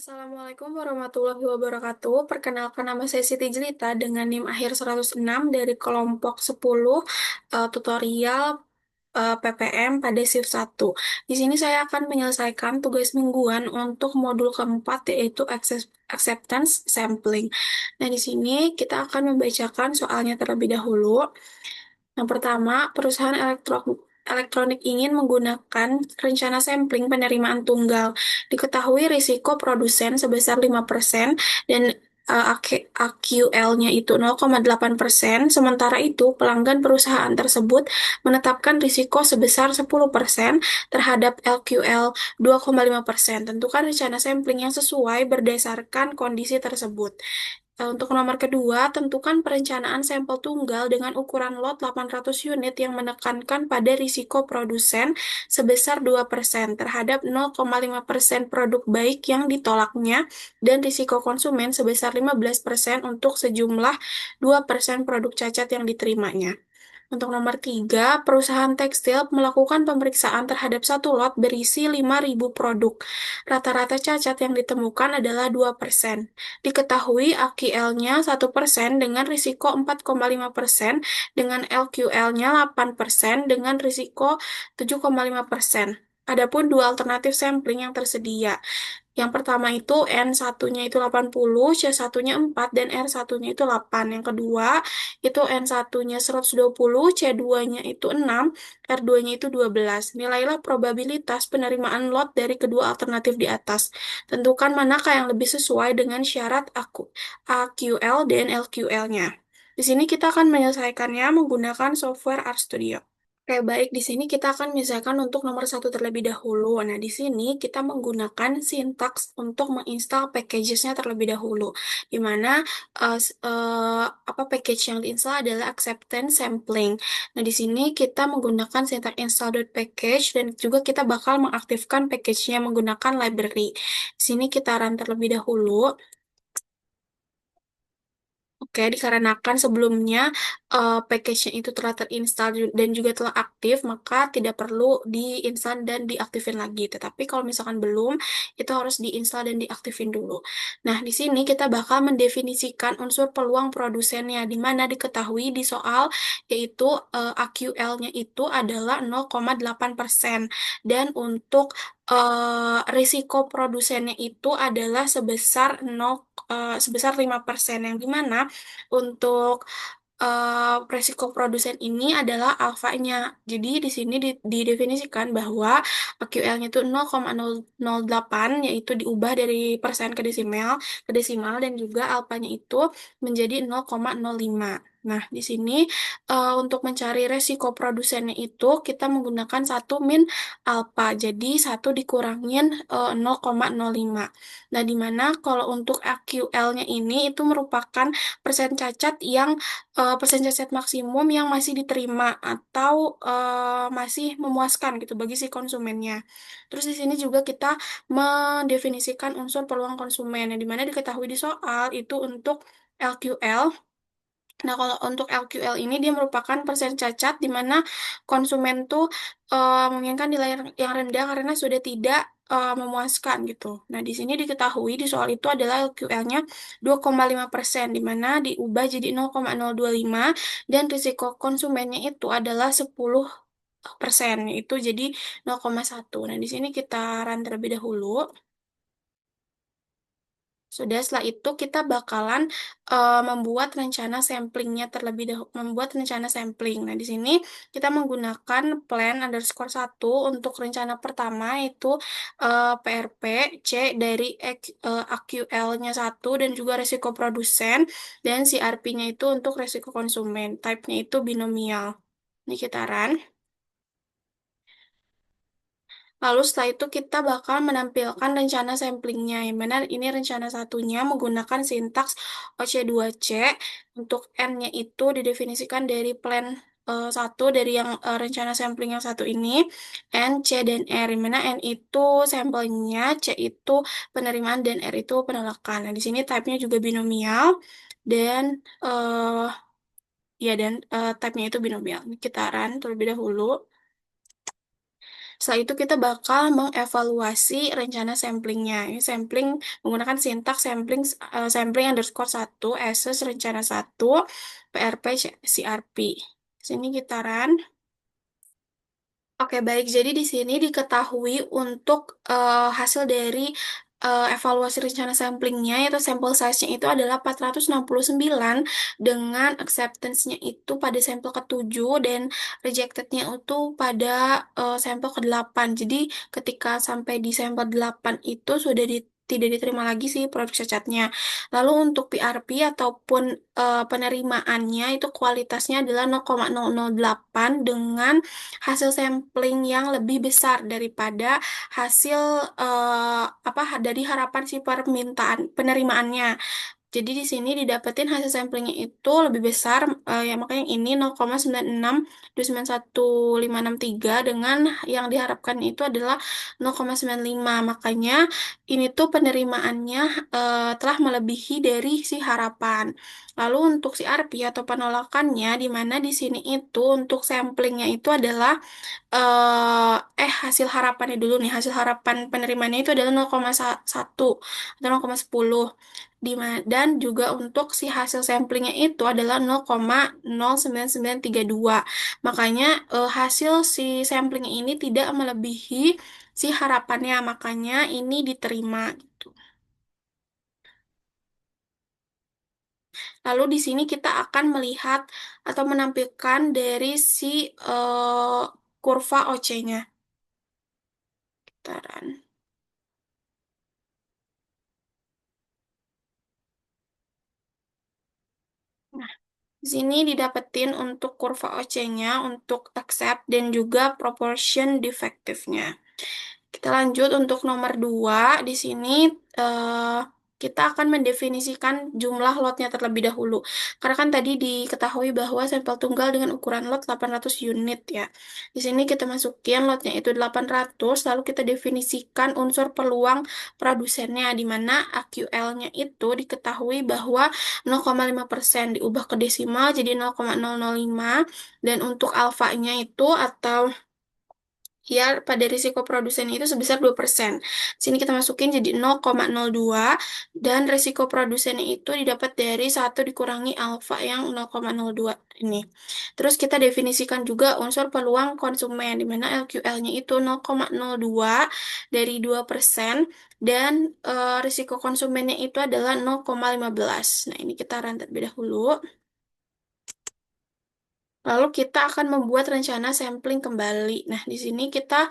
Assalamualaikum warahmatullahi wabarakatuh. Perkenalkan nama saya Siti Jelita dengan NIM akhir 106 dari kelompok 10 tutorial PPM pada shift 1. Di sini saya akan menyelesaikan tugas mingguan untuk modul keempat yaitu acceptance sampling. Nah, di sini kita akan membacakan soalnya terlebih dahulu. Yang pertama, perusahaan elektronik ingin menggunakan rencana sampling penerimaan tunggal. Diketahui risiko produsen sebesar 5% dan AQL-nya itu 0,8%, sementara itu pelanggan perusahaan tersebut menetapkan risiko sebesar 10% terhadap LQL 2,5%. Tentukan rencana sampling yang sesuai berdasarkan kondisi tersebut. Untuk nomor kedua, tentukan perencanaan sampel tunggal dengan ukuran lot 800 unit yang menekankan pada risiko produsen sebesar 2% terhadap 0,5% produk baik yang ditolaknya dan risiko konsumen sebesar 15% untuk sejumlah 2% produk cacat yang diterimanya. Untuk nomor tiga, perusahaan tekstil melakukan pemeriksaan terhadap satu lot berisi 5.000 produk. Rata-rata cacat yang ditemukan adalah 2%. Diketahui AQL-nya 1% dengan risiko 4,5%, dengan LQL-nya 8% dengan risiko 7,5%. Adapun dua alternatif sampling yang tersedia. Yang pertama itu N1-nya itu 80, C1-nya 4, dan R1-nya itu 8. Yang kedua itu N1-nya 120, C2-nya itu 6, R2-nya itu 12. Nilailah probabilitas penerimaan lot dari kedua alternatif di atas. Tentukan manakah yang lebih sesuai dengan syarat AQL dan LQL-nya. Di sini kita akan menyelesaikannya menggunakan software RStudio. Oke, baik. Di sini kita akan misalkan untuk nomor satu terlebih dahulu. Nah, di sini kita menggunakan sintaks untuk menginstal packages-nya terlebih dahulu. Di mana apa package yang diinstal adalah acceptance sampling. Nah, di sini kita menggunakan sintaks install.package dan juga kita bakal mengaktifkan package-nya menggunakan library. Di sini kita run terlebih dahulu. Oke, dikarenakan sebelumnya package-nya itu telah terinstall dan juga telah aktif, maka tidak perlu diinstal dan diaktifin lagi. Tetapi kalau misalkan belum, itu harus diinstal dan diaktifin dulu. Nah, di sini kita bakal mendefinisikan unsur peluang produsennya, di mana diketahui di soal, yaitu AQL-nya itu adalah 0,8%. Dan untuk risiko produsennya itu adalah sebesar 5%, yang dimana untuk resiko produsen ini adalah alfanya. Jadi di sini didefinisikan bahwa QL-nya itu 0,008, yaitu diubah dari persen ke desimal dan juga alfanya itu menjadi 0,05. Nah, di sini untuk mencari resiko produsennya itu kita menggunakan satu min alfa. Jadi satu dikurangin 0,05. Nah, di mana kalau untuk AQL-nya ini itu merupakan persen cacat persen cacat maksimum yang masih diterima atau masih memuaskan gitu bagi si konsumennya. Terus di sini juga kita mendefinisikan unsur peluang konsumen yang dimana diketahui di soal itu untuk LQL. Nah, kalau untuk LQL ini dia merupakan persen cacat di mana konsumen tuh menginginkan nilai yang rendah karena sudah tidak memuaskan gitu. Nah, di sini diketahui di soal itu adalah LQL-nya 2,5%, di mana diubah jadi 0,025 dan risiko konsumennya itu adalah 10%, itu jadi 0,1. Nah, di sini kita run terlebih dahulu. Sudah, setelah itu kita bakalan membuat rencana samplingnya terlebih dahulu, membuat rencana sampling. Nah, di sini kita menggunakan plan underscore 1 untuk rencana pertama itu PRP, C dari AQL-nya 1 dan juga resiko produsen, dan CRP-nya itu untuk resiko konsumen. Type-nya itu binomial. Ini kita run. Lalu setelah itu kita bakal menampilkan rencana samplingnya. Yang mana ini rencana satunya menggunakan sintaks OC2C. Untuk N-nya itu didefinisikan dari plan satu dari yang rencana sampling yang satu ini. N, C, dan R. Yang mana N itu sampelnya, C itu penerimaan, dan R itu penolakan. Nah, di sini type-nya juga binomial. Dan ya, dan type-nya itu binomial. Kita run terlebih dahulu. Setelah itu kita bakal mengevaluasi rencana samplingnya. Ini sampling menggunakan sintaks sampling underscore satu, SS rencana satu, PRP, CRP. Sini gitaran. Oke, baik. Jadi di sini diketahui untuk hasil dari evaluasi rencana samplingnya, yaitu sampel size-nya itu adalah 469 dengan acceptance-nya itu pada sampel ke-7 dan rejected-nya itu pada sampel ke-8. Jadi ketika sampai di sampel 8 itu sudah tidak diterima lagi sih produk cacatnya. Lalu untuk PRP ataupun penerimaannya itu kualitasnya adalah 0,008 dengan hasil sampling yang lebih besar daripada hasil apa dari harapan si permintaan penerimaannya. Jadi di sini didapetin hasil samplingnya itu lebih besar, ya makanya ini 0,96 291,563 dengan yang diharapkan itu adalah 0,95. Makanya ini tuh penerimaannya telah melebihi dari si harapan. Lalu untuk si RP atau penolakannya, di mana di sini itu untuk samplingnya itu adalah hasil harapannya dulu nih. Hasil harapan penerimaannya itu adalah 0,1 atau 0,10. Dan juga untuk si hasil samplingnya itu adalah 0,09932. Makanya hasil si samplingnya ini tidak melebihi si harapannya. Makanya ini diterima gitu. Lalu di sini kita akan melihat atau menampilkan dari si kurva OC-nya. Taran. Nah, di sini didapetin untuk kurva OC-nya, untuk accept, dan juga proportion defektifnya. Kita lanjut untuk nomor 2. Di sini eh, kita akan mendefinisikan jumlah lotnya terlebih dahulu. Karena kan tadi diketahui bahwa sampel tunggal dengan ukuran lot 800 unit ya. Di sini kita masukin lotnya itu 800, lalu kita definisikan unsur peluang produsennya, di mana AQL-nya itu diketahui bahwa 0,5% diubah ke desimal jadi 0,005, dan untuk alfanya itu atau ya pada risiko produsen itu sebesar 2%. Sini kita masukin jadi 0,02 dan risiko produsennya itu didapat dari 1 dikurangi alfa yang 0,02 ini. Terus kita definisikan juga unsur peluang konsumen di mana LQL-nya itu 0,02 dari 2% dan risiko konsumennya itu adalah 0,15. Nah, ini kita run terlebih dahulu. Lalu kita akan membuat rencana sampling kembali. Nah, di sini kita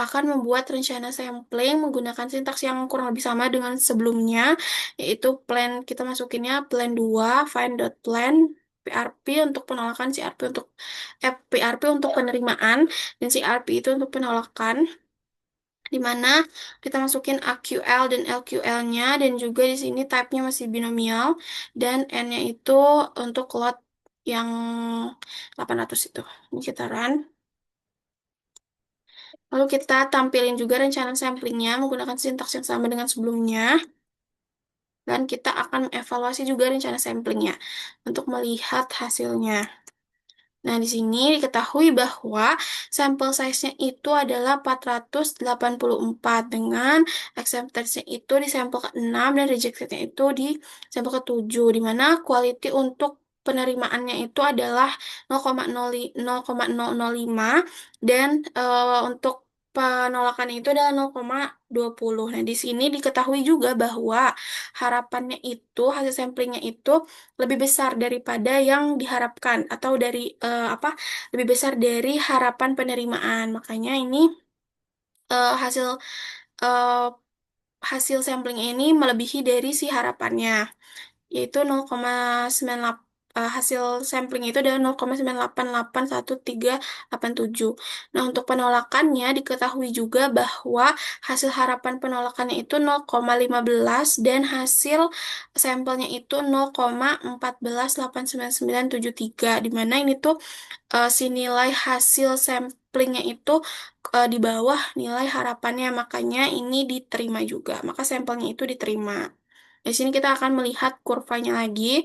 akan membuat rencana sampling menggunakan sintaks yang kurang lebih sama dengan sebelumnya, yaitu plan, kita masukinnya plan 2 find.plan, PRP untuk penolakan, CRP untuk PRP untuk penerimaan, dan CRP itu untuk penolakan, di mana kita masukin AQL dan LQL-nya, dan juga di sini type-nya masih binomial, dan N-nya itu untuk lot yang 800 itu. Ini kita run. Lalu kita tampilin juga rencana samplingnya menggunakan sintaks yang sama dengan sebelumnya. Dan kita akan evaluasi juga rencana samplingnya untuk melihat hasilnya. Nah, di sini diketahui bahwa sampel size-nya itu adalah 484 dengan acceptance-nya itu di sampel ke-6 dan rejected-nya itu di sampel ke-7, di mana quality untuk penerimaannya itu adalah 0,005 dan untuk penolakan itu adalah 0,20. Nah, di sini diketahui juga bahwa harapannya itu, hasil samplingnya itu lebih besar daripada yang diharapkan atau dari lebih besar dari harapan penerimaan. Makanya ini hasil eh, hasil sampling ini melebihi dari si harapannya, yaitu 0,98, hasil sampling itu adalah 0,9881387. Nah, untuk penolakannya diketahui juga bahwa hasil harapan penolakannya itu 0,15 dan hasil sampelnya itu 0,1489973, di mana ini tuh si nilai hasil samplingnya itu di bawah nilai harapannya, makanya ini diterima juga, maka sampelnya itu diterima. Di sini kita akan melihat kurvanya lagi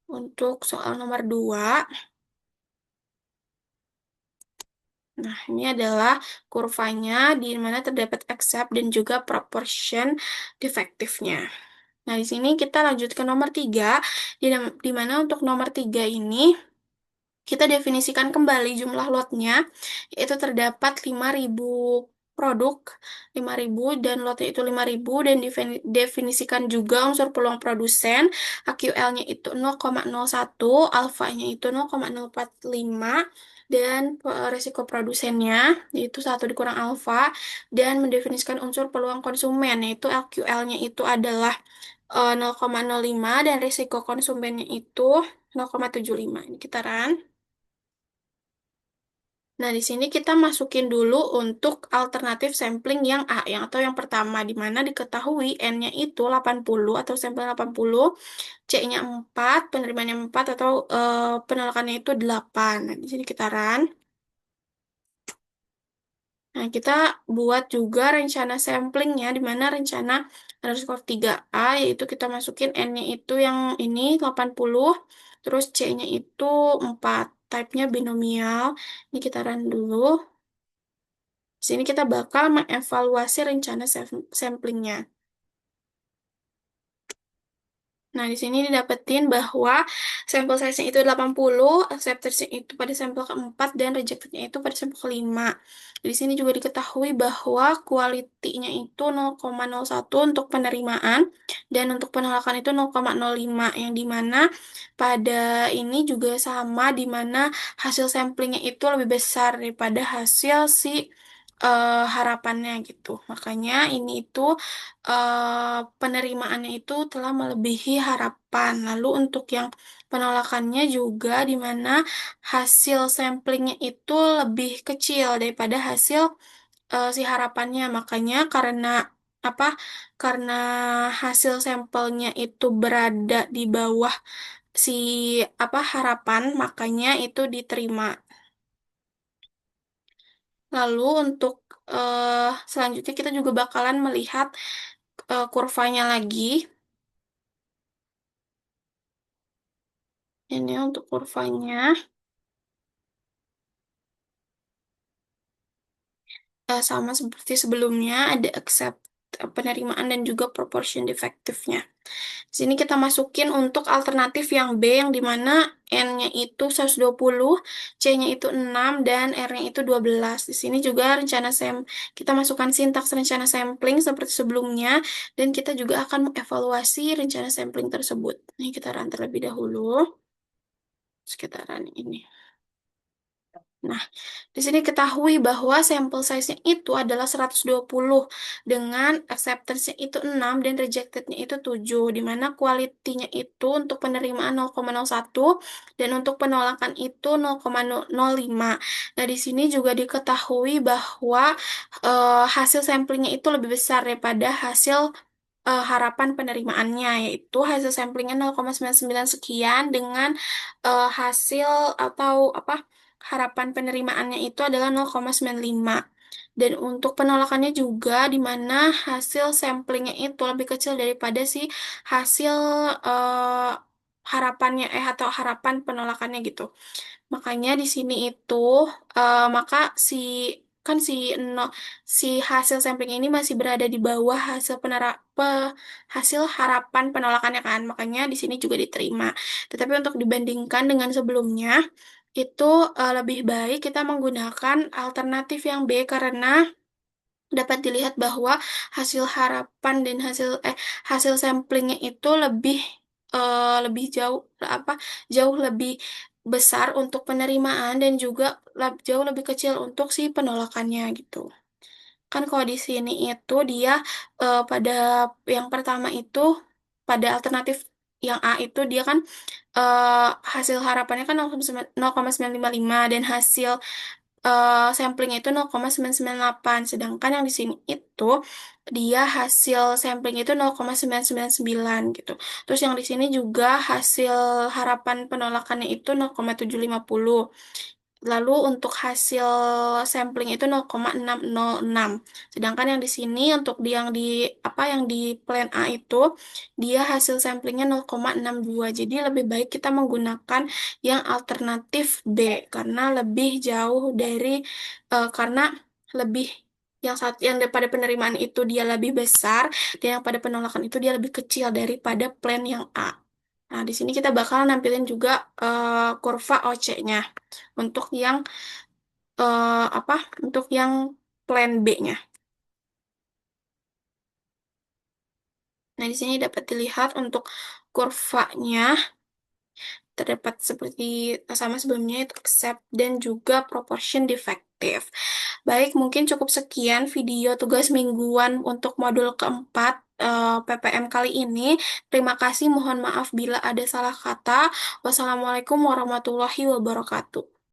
untuk soal nomor 2. Nah, ini adalah kurvanya di mana terdapat accept dan juga proportion defektifnya. Nah, di sini kita lanjut ke nomor 3, di mana untuk nomor 3 ini kita definisikan kembali jumlah lotnya, yaitu terdapat 5.000 produk, 5.000 dan lotnya itu 5.000 dan definisikan juga unsur peluang produsen, AQL-nya itu 0,01, alfanya itu 0,045, dan resiko produsennya yaitu 1 dikurang alfa, dan mendefinisikan unsur peluang konsumen, yaitu AQL-nya itu adalah 0,05 dan risiko konsumennya itu 0,75. Ini kitaran. Nah, di sini kita masukin dulu untuk alternatif sampling yang A, yang atau yang pertama, di mana diketahui N-nya itu 80 atau sampling 80, C-nya 4, penerimaannya 4 atau penolakannya itu 8. Nah, di sini kitaran. Nah, kita buat juga rencana samplingnya, di mana rencana underscore 3A, yaitu kita masukin N-nya itu yang ini 80, terus C-nya itu 4. Type-nya binomial. Ini kita run dulu. Di sini kita bakal mengevaluasi rencana samplingnya. Nah, di sini didapetin bahwa sampel size-nya itu 80, acceptance-nya itu pada sampel keempat, dan rejected-nya itu pada sampel kelima. Di sini juga diketahui bahwa quality-nya itu 0,01 untuk penerimaan, dan untuk penolakan itu 0,05, yang dimana pada ini juga sama, dimana hasil samplingnya itu lebih besar daripada hasil si harapannya gitu. Makanya ini itu penerimaannya itu telah melebihi harapan. Lalu untuk yang penolakannya juga di mana hasil samplingnya itu lebih kecil daripada hasil si harapannya. Makanya karena apa? Karena hasil sampelnya itu berada di bawah si harapan, makanya itu diterima. Lalu untuk selanjutnya kita juga bakalan melihat kurvanya lagi. Ini untuk kurvanya sama seperti sebelumnya, ada accept penerimaan dan juga proportion defektifnya. Di sini kita masukin untuk alternatif yang B, yang dimana N-nya itu 120, C-nya itu 6, dan R-nya itu 12. Di sini juga kita masukkan sintaks rencana sampling seperti sebelumnya, dan kita juga akan mengevaluasi rencana sampling tersebut. Ini kita run terlebih dahulu, sekitaran ini. Nah, di sini ketahui bahwa sampel size-nya itu adalah 120 dengan acceptance-nya itu 6 dan rejected-nya itu 7, di mana quality-nya itu untuk penerimaan 0,01 dan untuk penolakan itu 0,05. Nah, di sini juga diketahui bahwa hasil samplingnya itu lebih besar daripada hasil harapan penerimaannya, yaitu hasil samplingnya 0,99 sekian dengan hasil atau harapan penerimaannya itu adalah 0,95. Dan untuk penolakannya juga di mana hasil samplingnya itu lebih kecil daripada si hasil eh, harapannya atau harapan penolakannya gitu. Makanya di sini itu maka si kan si no, si hasil sampling ini masih berada di bawah hasil harapan penolakannya kan. Makanya di sini juga diterima. Tetapi untuk dibandingkan dengan sebelumnya itu lebih baik kita menggunakan alternatif yang B karena dapat dilihat bahwa hasil harapan dan hasil samplingnya itu lebih jauh jauh lebih besar untuk penerimaan dan juga jauh lebih kecil untuk si penolakannya gitu. Kan kalau di sini itu dia pada yang pertama itu pada alternatif yang A itu dia kan eh, hasil harapannya kan 0,955 dan hasil samplingnya itu 0,998, sedangkan yang di sini itu dia hasil sampling itu 0,999 gitu. Terus yang di sini juga hasil harapan penolakannya itu 0,750. Lalu untuk hasil sampling itu 0,606. Sedangkan yang di sini untuk yang di apa yang di plan A itu dia hasil samplingnya 0,62. Jadi lebih baik kita menggunakan yang alternatif B karena lebih jauh dari karena lebih yang daripada penerimaan itu dia lebih besar dan yang pada penolakan itu dia lebih kecil daripada plan yang A. Nah, di sini kita bakal nampilin juga kurva OC-nya untuk yang apa? Untuk yang plan B-nya. Nah, di sini dapat dilihat untuk kurvanya terdapat seperti sama sebelumnya itu accept dan juga proportion defective. Baik, mungkin cukup sekian video tugas mingguan untuk modul keempat PPM kali ini. Terima kasih, mohon maaf bila ada salah kata. Wassalamualaikum warahmatullahi wabarakatuh.